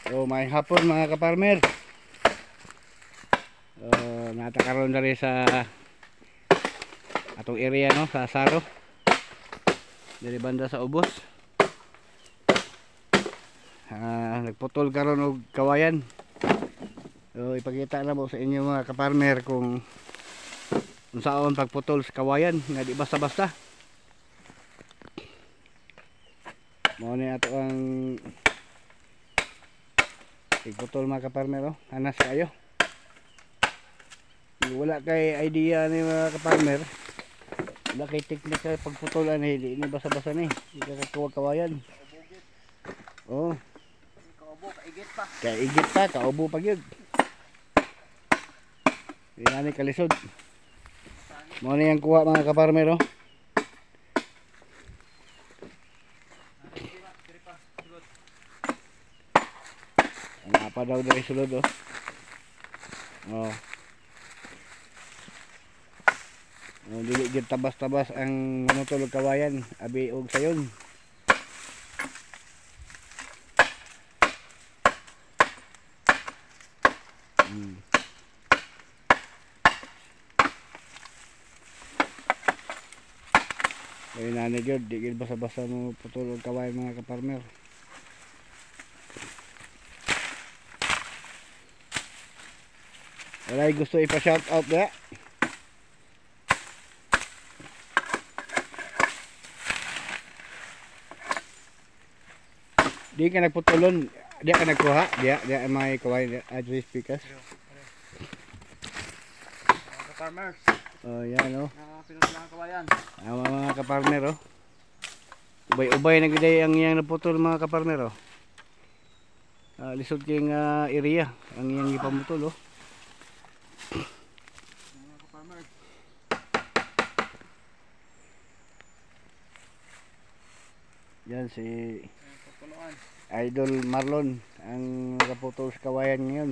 So may hapon mga kaparmer. Natakaroon na rin sa atong area no, sa Saro. Dari banda sa ubos. Nagputol karon og kawayan. So ipakita na mo sa inyo mga kaparmer kung unsaon pagputol sa kawayan nga di basta-basta. Mao ni ato ang putol mga kaparmer, hanas kayo. Wala kay idea ni mga kaparmer, wala kay teknik sa pagputolan hindi ni basa-basa ni, hindi ka kawayan. Oh, kaubo kaigit pa. Kaigit pa, kaubo pa gyud. Dinani kalisod. Mo ni ang kuha mga kaparmer, oh. Apa daw dari sulod, oh. Oh. Dili gid tabas-tabas ang manutulog kawayan, abi og sayon. Ay nani gyud, di gid basa-basa mo putulog kawayan mga kaparmer. Walay gusto ipa-shout out ya. Di ka nagputulon, di ka nagkuha, di may kawayan address speakers. Mga farmers. Oh, yan oh. Pinutulang kawayan. Mga kaparmer oh. Ubay-ubay na giday ang iyang naputol mga kaparmer oh. Lisod king area ang iyang ipamutol oh. Mga farmers. Yan si Idol Marlon ang naputol sa kawayan ngayon.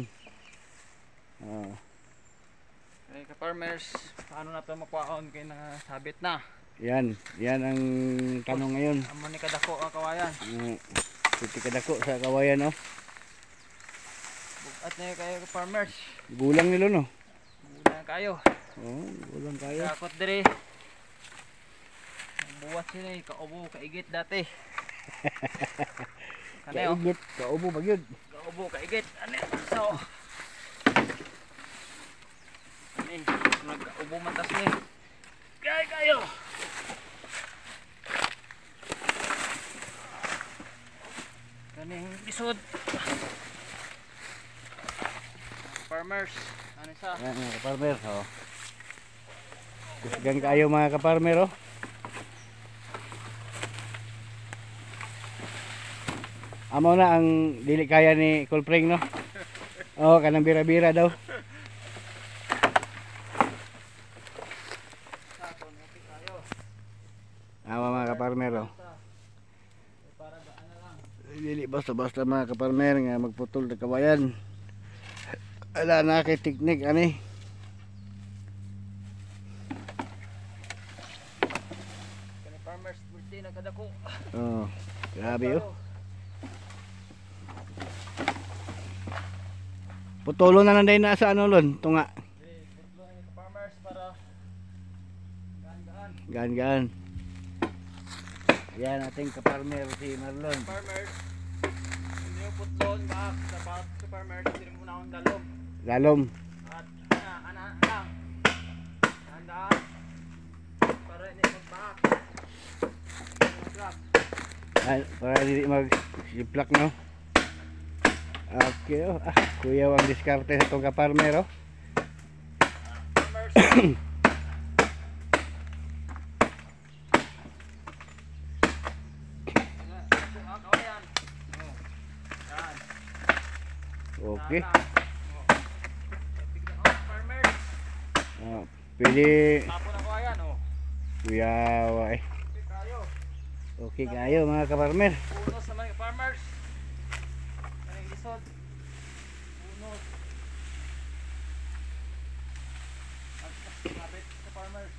Hey ka-farmers, paano na ito makuhaon kay nasabit na? Yan ang tanong ngayon. Amo ni kadako ang kawayan. Piti kadako sa kawayan oh. Bugat na kayo ka-farmers. Gulang nilo no. Gulang kayo. Oh, gulang kayo. Kakot diri. Ang buwat sila kaubo kaigit dati. Kaigit, kaubo pa gyud. Kaubo kaigit. Ano so? Ani, nag-ubo matas ni. Kayo. Kaning isod. Farmers, ano sa? Yan mga kaparmer oh. Kusgan kayo mga kaparmer oh. Amo na ang dili kaya ni Kulpring no. Oh, kanang bira-bira daw. Mga kaparmer oh. Dili basta-basta mga kaparmer nga magputol ng kawayan. Ala na kay teknik ani. Kani farmers bulti na kadako. Oh, grabe oh. Putulo na lang din na sa ano lon, tunga. Putlo ni farmers para gaan-gaan. Gaan-gaan. Yan ating kaparmer si Marlon. Farmers, hindi yung putlon ba sa farmers, hindi mo na akong dalom. Lalom. At lang. Handaan. Para hindi magbahak. Mag-drop. Para hindi mag-siplak no. Okay oh. Kuya ang diskarte sa itong kaparmer oh. Farmers. Okay. Farmers. Pwede Tapo na ko ayan oh. kuya eh. Okay kayo. Okay kayo mga kaparmer. Punos naman farmers. Kaning lisod. Punos. Kapit sa farmers.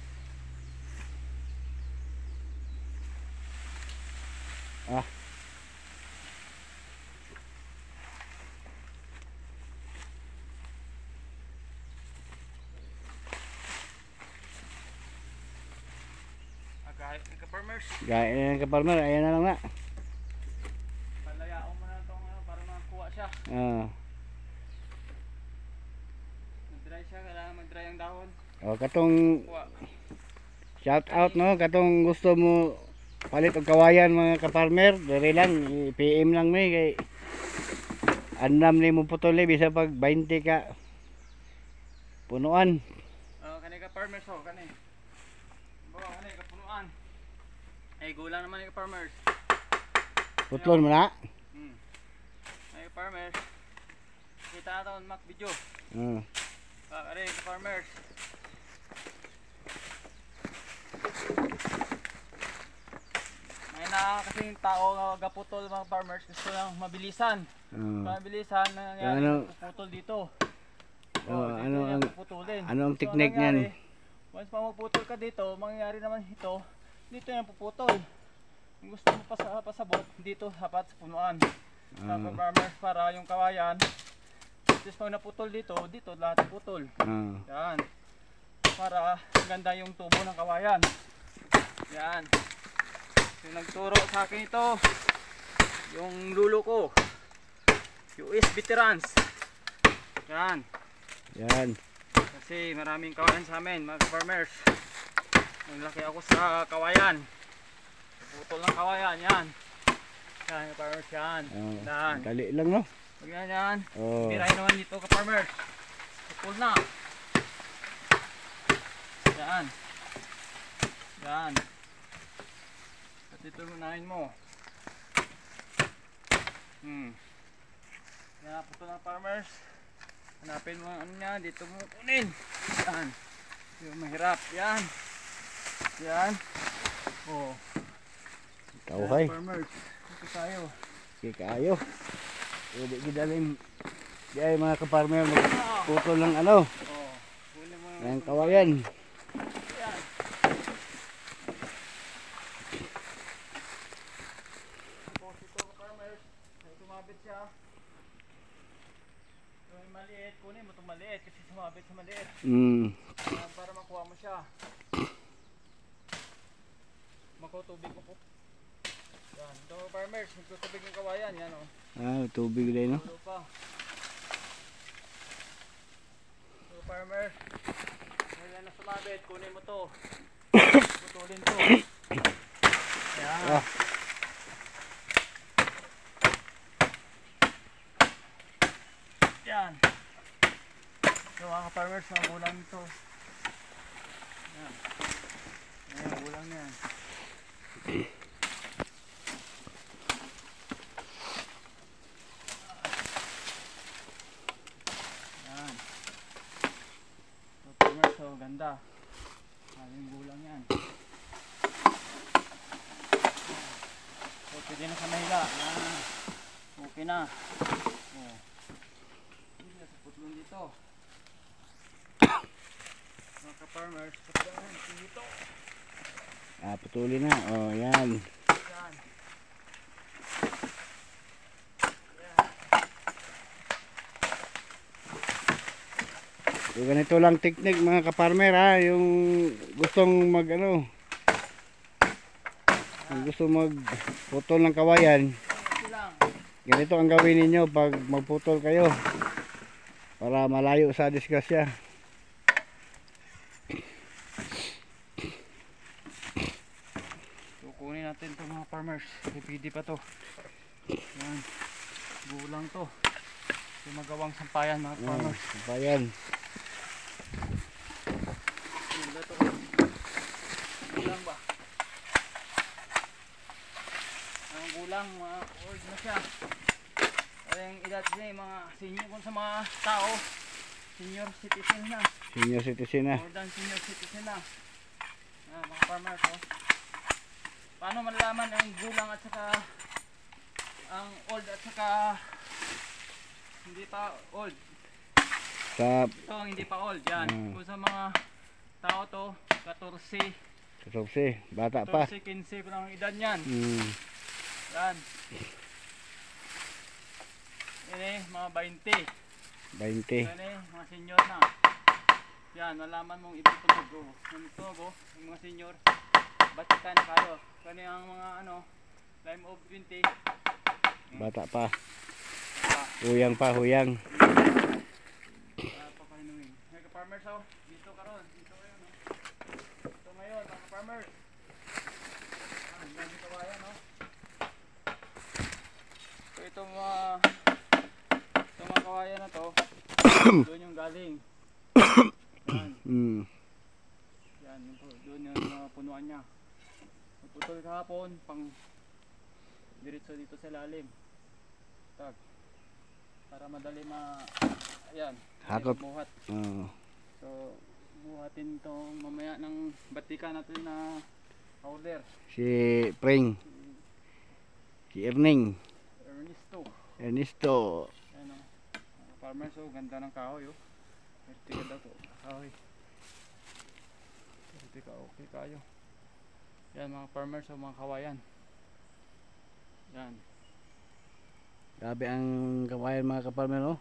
Kahit ka-farmers. Gaya na ka-farmer, ayan na lang na. Palayaon mo na itong ano, para makakuha siya. Mag-dry siya, kailangan mag-dry ang dahon. Katong Kuha. shout out no, katong gusto mo palit og kawayan mga ka-farmer, diri lang PM lang mi kay andam ni mo putol bisa pag 20 ka punuan. Kanay ka-farmers ho, kanay. Bawa kanay kapunuan. Ay gulang naman ni ka-farmers. Putlon mo na. Ay ka-farmers. Kita na ito mak video. Kanay ka-farmers. May na kasing tao nga gaputol mga farmers, gusto lang mabilisan. Mabilisan nangyari puputol dito. Ano ang technique niyan? Once pa magputol ka dito, mangyayari naman ito, dito yung puputol. Kung gusto mo pasabot, dito dapat sa punuan. Sa farmers para yung kawayan, tapos pag naputol dito, dito lahat putol. Yan. Para ganda yung tubo ng kawayan. Yan. Yung nagturo sa akin ito, yung lulo ko, US Veterans. Yan. Yan. Kasi maraming kawayan sa amin, mga farmers. Naglaki ako sa kawayan. Putol ng kawayan, yan. Yan, farmers, yan. Yan. Dali lang no? Pag yan. Miray naman dito ka farmers. Putol na. Yan. Yan. At ito lunahin mo. Yan, putol ng farmers. Hanapin mo ano niya, dito mo kunin. Yan. Yung mahirap. Yan. Yan. Kauhay. Farmers. Ito tayo. Sige kayo. Hindi gidalim. Di ay mga ka-farmer magputol ng ano. Ng kawayan. Yan. Tapos ito ka-farmers. Ay tumabit siya. Yung maliit, kunin mo itong maliit kasi sumabit sa maliit. Para makuha mo siya. Magkutubig mo po. Yan, ito farmers, magkutubig ng kawayan. Yan o. Tubig din no? Tulo pa. Ito farmers. Ngayon na sumabit, kunin mo to. Putulin to. Yan. Yan. So mga farmers, mga gulang ito. Yan. Yan, gulang na yan. Yan. So farmers, so ganda. Maling gulang yan. So pwede na sa mahila. Yan. Okay na. Putlon dito. Mga ka-farmers, putlon dito. Putulin na. Yan. Yan. So, ganito lang technique mga ka-farmer ha. Yung gustong mag ano. Yung gusto magputol ng kawayan. Ganito ang gawin ninyo pag magputol kayo. Para malayo sa disgrasya. So kunin natin ito mga farmers. Pwede pa to. Yan. Gulang to. Yung magawang sampayan mga farmers. Sampayan. Ganda to. Gulang ba? Ang gulang mga old na siya. Yung edad niya, mga senior kung sa mga tao, senior citizen na. Senior citizen na. More than senior citizen na. Mga farmers, paano malalaman ang gulang at saka ang old at saka hindi pa old? Ito ang hindi pa old, yan. Kung sa mga tao to, 14, 14, bata pa. 14, 15 pa lang ang edad niyan. Yan. Yan mga 20. 20. Yan mga senior na. Yan, nalaman mong ipuputog. Yung mga senior, batikan kayo. Kani ang mga ano, lime of 20. Bata pa. Ah, Huyang pa, huyang. papahinuin. Mga ka-farmers oh, dito karon, dito kayo no. Ito ngayon mga ka-farmers. Yan yung kawayan no. So itong mga kawayan na to, doon yung galing. Yan. Mm. Yan, yun po, doon yung mga punuan niya. Nagputol kahapon, pang diretso dito sa lalim. Tag. Para madali ayan, Hakot. buhat. Oh. So, buhatin itong mamaya ng batika natin na powder. Si Pring. Si Erning. Ernesto. Ernesto. Ayan o. Farmers, oh, ganda ng kahoy oh. Vertical daw to. Kahoy. Vertical, okay kayo. Yan mga farmers, oh, mga kawayan. Yan. Grabe ang kawayan mga kapalmer, no?